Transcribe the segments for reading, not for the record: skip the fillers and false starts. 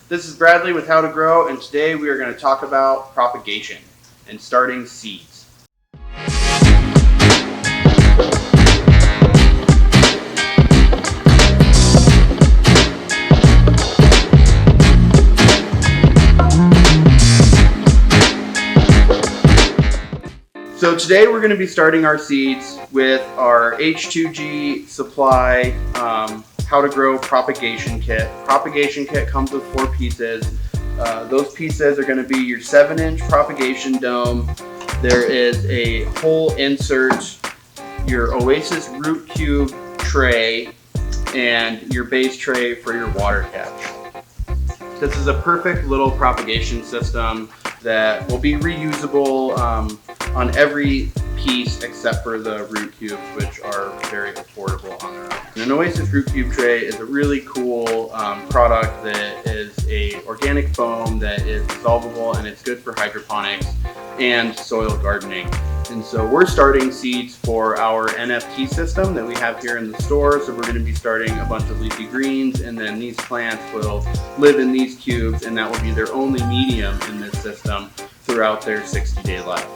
This is Bradley with How to Grow, and today we are going to talk about propagation and starting seeds. So today we're going to be starting our seeds with our H2G Supply How to Grow Propagation Kit. Propagation Kit comes with 4 pieces. Those pieces are going to be your 7-inch propagation dome. There is a hole insert, your Oasis Root Cube tray, and your base tray for your water catch. This is a perfect little propagation system that will be reusable on every piece except for the root cubes, which are very affordable on their own. And an Oasis Root Cube tray is a really cool product that is a organic foam that is dissolvable, and it's good for hydroponics and soil gardening. And so we're starting seeds for our NFT system that we have here in the store. So we're going to be starting a bunch of leafy greens, and then these plants will live in these cubes, and that will be their only medium in this system throughout their 60-day life.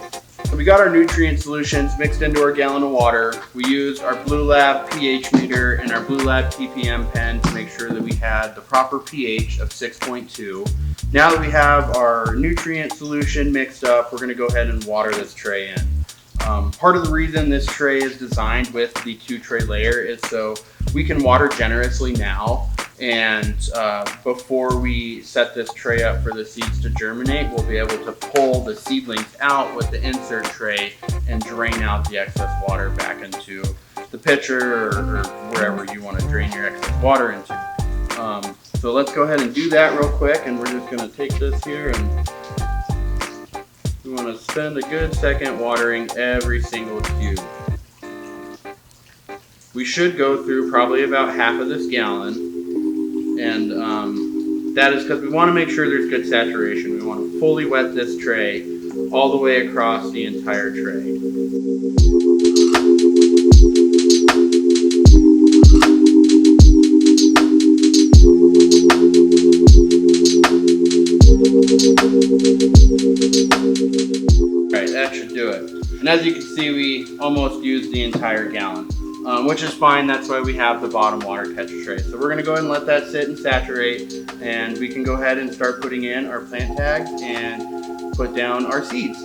So we got our nutrient solutions mixed into our gallon of water. We used our Blue Lab pH meter and our Blue Lab ppm pen to make sure that we had the proper pH of 6.2. Now that we have our nutrient solution mixed up, we're going to go ahead and water this tray in. Part of the reason this tray is designed with the 2-tray layer is so we can water generously now, and before we set this tray up for the seeds to germinate, we'll be able to pull the seedlings out with the insert tray and drain out the excess water back into the pitcher or wherever you want to drain your excess water into. So let's go ahead and do that real quick, and we're just going to take this here, and we want to spend a good second watering every single cube. We should go through probably about half of this gallon, and that is because we want to make sure there's good saturation. We want to fully wet this tray all the way across the entire tray. Alright, that should do it. And as you can see, we almost used the entire gallon, which is fine. That's why we have the bottom water catcher tray. So we're going to go ahead and let that sit and saturate, and we can go ahead and start putting in our plant tags and put down our seeds.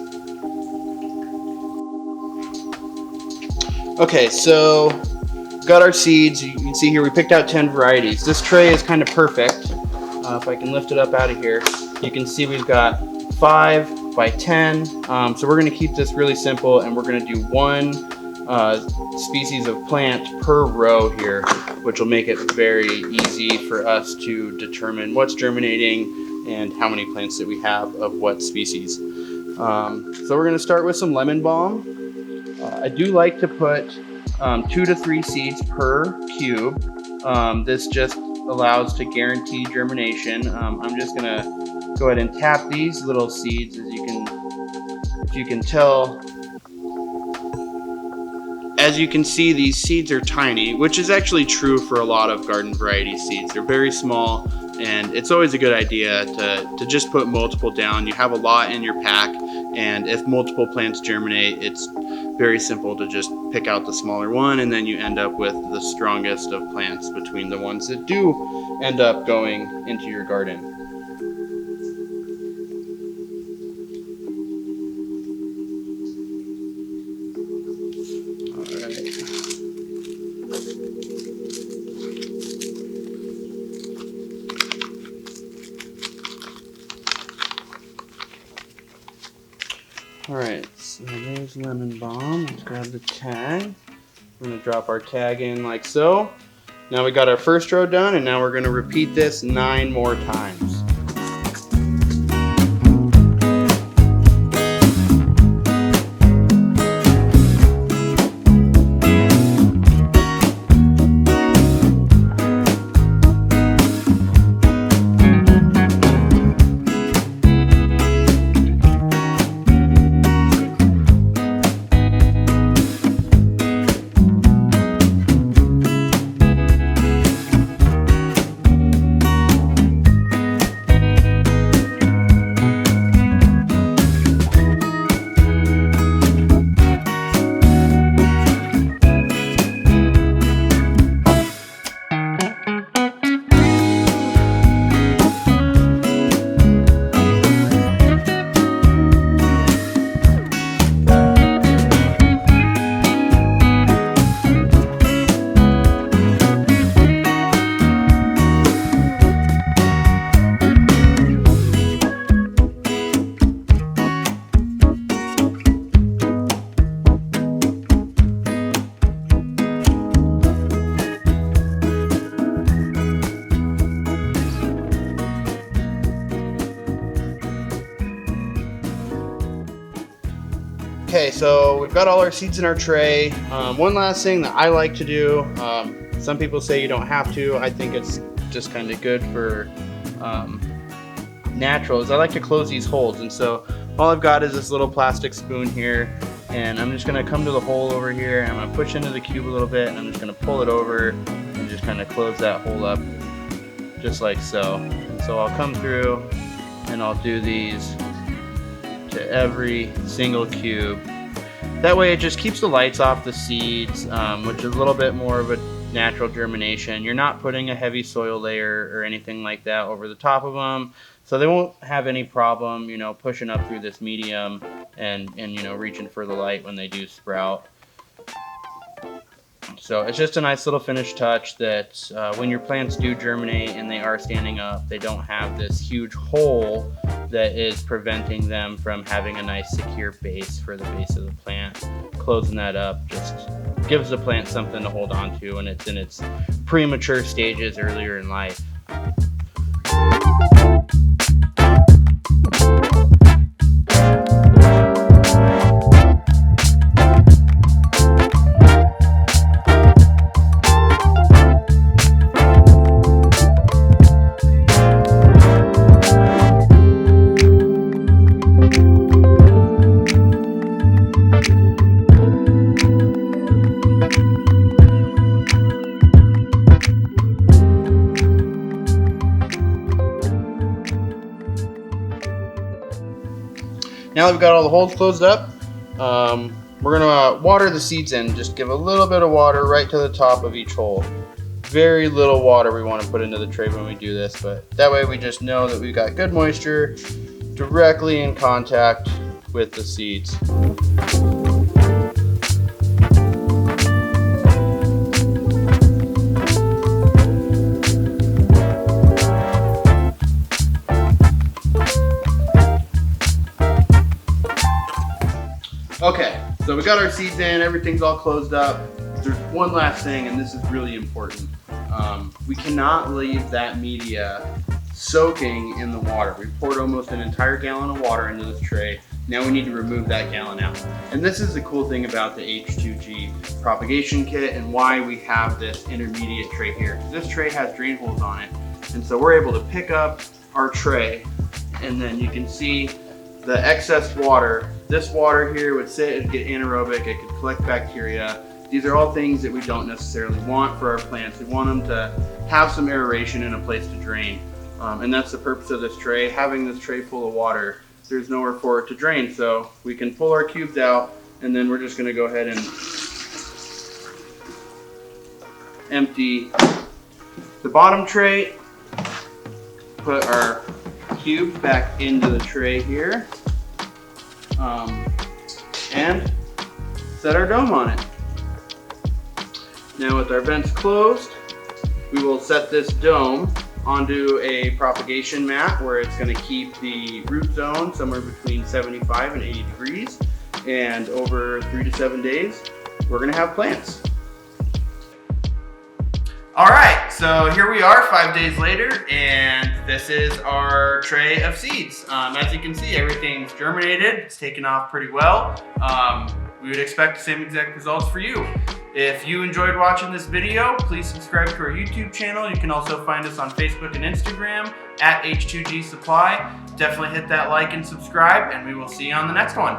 Okay, so we've got our seeds. You can see here we picked out 10 varieties. This tray is kind of perfect. If I can lift it up out of here, you can see we've got 5 by 10. So we're going to keep this really simple, and we're going to do 1 species of plant per row here, which will make it very easy for us to determine what's germinating and how many plants that we have of what species. So we're going to start with some lemon balm. I do like to put 2 to 3 seeds per cube. This just allows to guarantee germination. I'm just going to go ahead and tap these little seeds. As you can tell, as you can see, these seeds are tiny, which is actually true for a lot of garden variety seeds. They're very small, and it's always a good idea to just put multiple down. You have a lot in your pack, and if multiple plants germinate, it's very simple to just pick out the smaller one, and then you end up with the strongest of plants between the ones that do end up going into your garden. Alright, so there's lemon balm. Let's grab the tag. We're going to drop our tag in like so. Now we got our first row done, and now we're going to repeat this 9 more times. Okay, so we've got all our seeds in our tray. One last thing that I like to do, some people say you don't have to. I think it's just kind of good for natural, is I like to close these holes. And so all I've got is this little plastic spoon here, and I'm just gonna come to the hole over here, and I'm gonna push into the cube a little bit, and I'm just gonna pull it over and just kind of close that hole up, just like so. And so I'll come through and I'll do these to every single cube. That way it just keeps the lights off the seeds, which is a little bit more of a natural germination. You're not putting a heavy soil layer or anything like that over the top of them, so they won't have any problem, you know, pushing up through this medium and you know, reaching for the light when they do sprout. So it's just a nice little finished touch that when your plants do germinate and they are standing up, they don't have this huge hole that is preventing them from having a nice secure base for the base of the plant. Closing that up just gives the plant something to hold on to when it's in its premature stages earlier in life. Now that we've got all the holes closed up, we're gonna water the seeds in. Just give a little bit of water right to the top of each hole. Very little water we want to put into the tray when we do this, but that way we just know that we've got good moisture directly in contact with the seeds. Okay, so we got our seeds in, everything's all closed up. There's one last thing, and this is really important. We cannot leave that media soaking in the water. We poured almost an entire gallon of water into this tray. Now we need to remove that gallon out. And this is the cool thing about the H2G propagation kit and why we have this intermediate tray here. This tray has drain holes on it, and so we're able to pick up our tray, and then you can see the excess water. This water here would sit and get anaerobic, it could collect bacteria. These are all things that we don't necessarily want for our plants. We want them to have some aeration and a place to drain. And that's the purpose of this tray. Having this tray full of water, there's nowhere for it to drain. So we can pull our cubes out, and then we're just gonna go ahead and empty the bottom tray, put our cube back into the tray here, and set our dome on it. Now with our vents closed, we will set this dome onto a propagation mat where it's going to keep the root zone somewhere between 75 and 80 degrees, and over 3 to 7 days we're going to have plants. Alright, so here we are 5 days later, and this is our tray of seeds. As you can see, everything's germinated, it's taken off pretty well. We would expect the same exact results for you. If you enjoyed watching this video, please subscribe to our YouTube channel. You can also find us on Facebook and Instagram at H2G Supply. Definitely hit that like and subscribe, and we will see you on the next one.